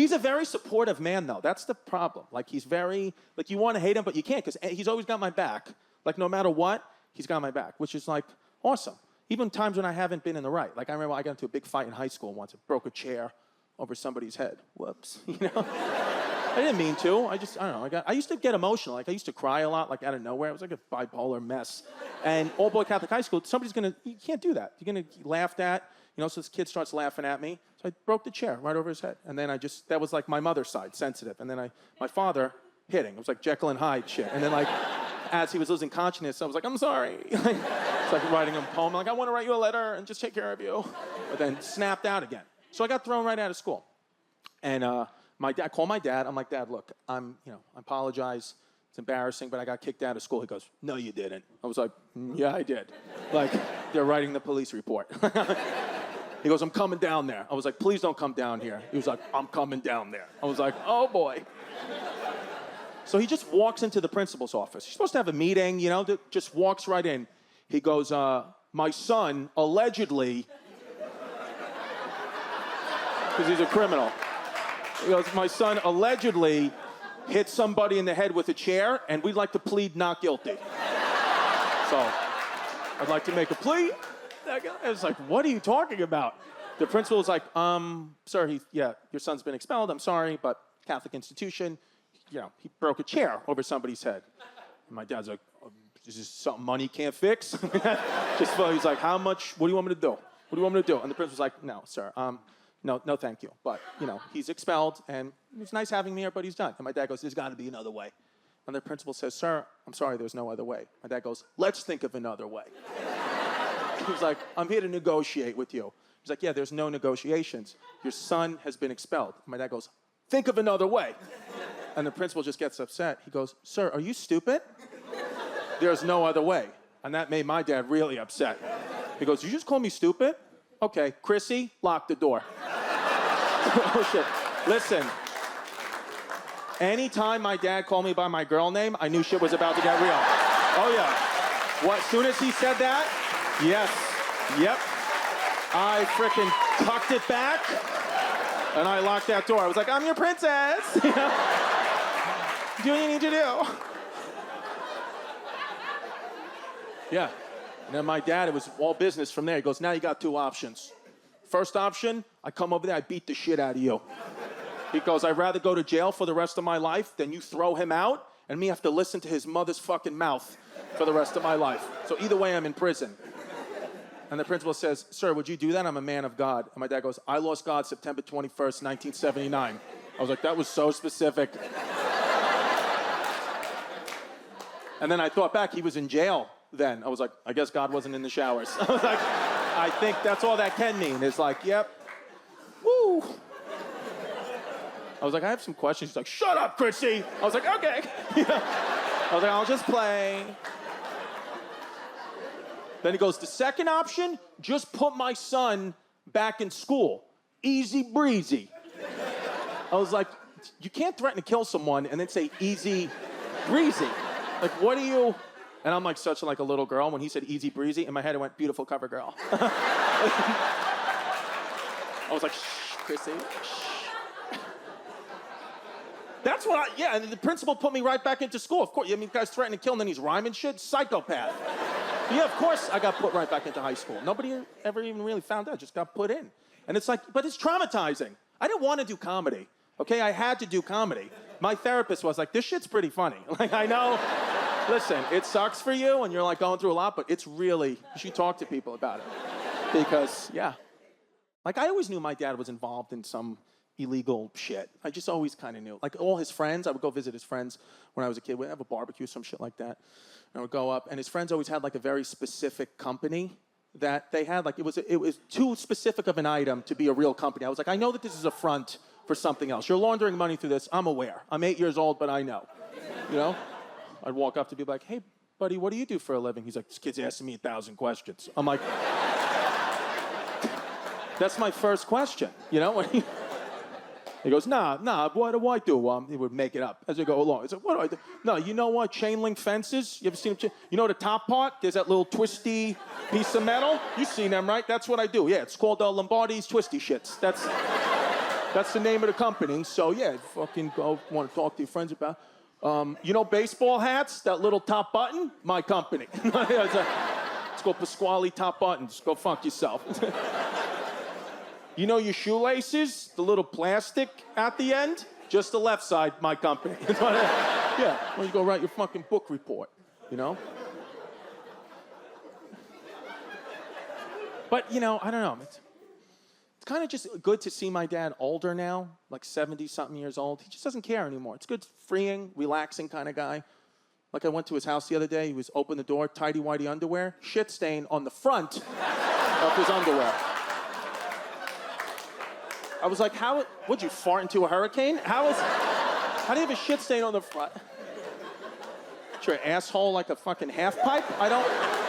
He's a very supportive man, though. That's the problem. Like, he's very, like, you want to hate him, but you can't, because he's always got my back. Like, no matter what, he's got my back, which is, like, awesome. Even times when I haven't been in the right. Like, I remember I got into a big fight in high school once. I broke a chair over somebody's head. Whoops, you know? I didn't mean to. I don't know. I used to get emotional. Like, I used to cry a lot, like, out of nowhere. It was like a bipolar mess. And all-boy Catholic high school, you can't do that. You're going to laughed at, you know, so this kid starts laughing at me. So I broke the chair right over his head. And then that was like my mother's side, sensitive. And then my father hitting. It was like Jekyll and Hyde shit. And then, like, as he was losing consciousness, I was like, I'm sorry. It's like writing him a poem. Like, I want to write you a letter and just take care of you. But then snapped out again. So I got thrown right out of school. And I called my dad. I'm like, Dad, look, I apologize. It's embarrassing, but I got kicked out of school. He goes, no, you didn't. I was like, yeah, I did. Like, they're writing the police report. He goes, I'm coming down there. I was like, please don't come down here. He was like, I'm coming down there. I was like, oh, boy. So he just walks into the principal's office. He's supposed to have a meeting, you know, just walks right in. He goes, my son allegedly, because he's a criminal. He goes, my son allegedly hit somebody in the head with a chair, and we'd like to plead not guilty. So I'd like to make a plea. I was like, what are you talking about? The principal was like, sir, your son's been expelled. I'm sorry, but Catholic institution, you know, he broke a chair over somebody's head. And my dad's like, is this something money can't fix? He's like, how much, what do you want me to do? What do you want me to do? And the principal's like, no, sir, no, thank you. But, you know, he's expelled, and it's nice having me here, but he's done. And my dad goes, there's got to be another way. And the principal says, sir, I'm sorry, there's no other way. My dad goes, let's think of another way. He was like, I'm here to negotiate with you. He's like, yeah, there's no negotiations. Your son has been expelled. My dad goes, think of another way. And the principal just gets upset. He goes, sir, are you stupid? There's no other way. And that made my dad really upset. He goes, you just call me stupid? Okay, Chrissy, lock the door. Oh, shit. Listen, anytime my dad called me by my girl name, I knew shit was about to get real. Oh, yeah. As soon as he said that, yes, yep. I frickin' tucked it back, and I locked that door. I was like, I'm your princess. You know? Do what you need to do. Yeah. And then my dad, it was all business from there. He goes, now you got two options. First option, I come over there, I beat the shit out of you. He goes, I'd rather go to jail for the rest of my life than you throw him out and me have to listen to his mother's fucking mouth for the rest of my life. So either way, I'm in prison. And the principal says, sir, would you do that? I'm a man of God. And my dad goes, I lost God September 21st, 1979. I was like, that was so specific. And then I thought back, he was in jail then. I was like, I guess God wasn't in the showers. I was like, I think that's all that can mean. It's like, yep, woo. I was like, I have some questions. He's like, shut up, Chrissy. I was like, okay. I was like, I'll just play. Then he goes, the second option, just put my son back in school. Easy breezy. I was like, you can't threaten to kill someone and then say easy breezy. Like, what are you? And I'm like such like a little girl. When he said easy breezy, in my head it went beautiful cover girl. I was like, shh, Chrissy, shh. That's what yeah, and the principal put me right back into school. Of course, I mean, the guy's threatening to kill and then he's rhyming shit. Psychopath. Yeah, of course I got put right back into high school. Nobody ever even really found out, just got put in. And it's like, but it's traumatizing. I didn't want to do comedy, okay? I had to do comedy. My therapist was like, this shit's pretty funny. Like, I know, listen, it sucks for you and you're like going through a lot, but it's really, you should talk to people about it. Because, yeah. Like, I always knew my dad was involved in some illegal shit. I just always kind of knew. Like, all his friends, I would go visit his friends when I was a kid. We'd have a barbecue, some shit like that. And I would go up, and his friends always had, like, a very specific company that they had. Like, it was too specific of an item to be a real company. I was like, I know that this is a front for something else. You're laundering money through this. I'm aware. I'm 8 years old, but I know. You know? I'd walk up to people like, hey, buddy, what do you do for a living? He's like, this kid's asking me 1,000 questions. I'm like, that's my first question, you know? He goes, nah, what do I do? He would make it up as we go along. He said, what do I do? No, you know what? Chain link fences? You ever seen them? You know the top part? There's that little twisty piece of metal? You've seen them, right? That's what I do. Yeah, it's called Lombardi's twisty shits. That's the name of the company. So yeah, fucking go. Want to talk to your friends about? You know baseball hats? That little top button? My company. Let's go Pasquale top buttons. Go fuck yourself. You know your shoelaces? The little plastic at the end? Just the left side, my company. Yeah, why don't you go write your fucking book report, you know? But, you know, I don't know. It's kind of just good to see my dad older now, like 70-something years old. He just doesn't care anymore. It's good, freeing, relaxing kind of guy. Like I went to his house the other day. He was open the door, tighty-whitey underwear, shit stain on the front of his underwear. I was like, what'd you fart into a hurricane? How do you have a shit stain on the front? Is your asshole like a fucking half pipe? I don't...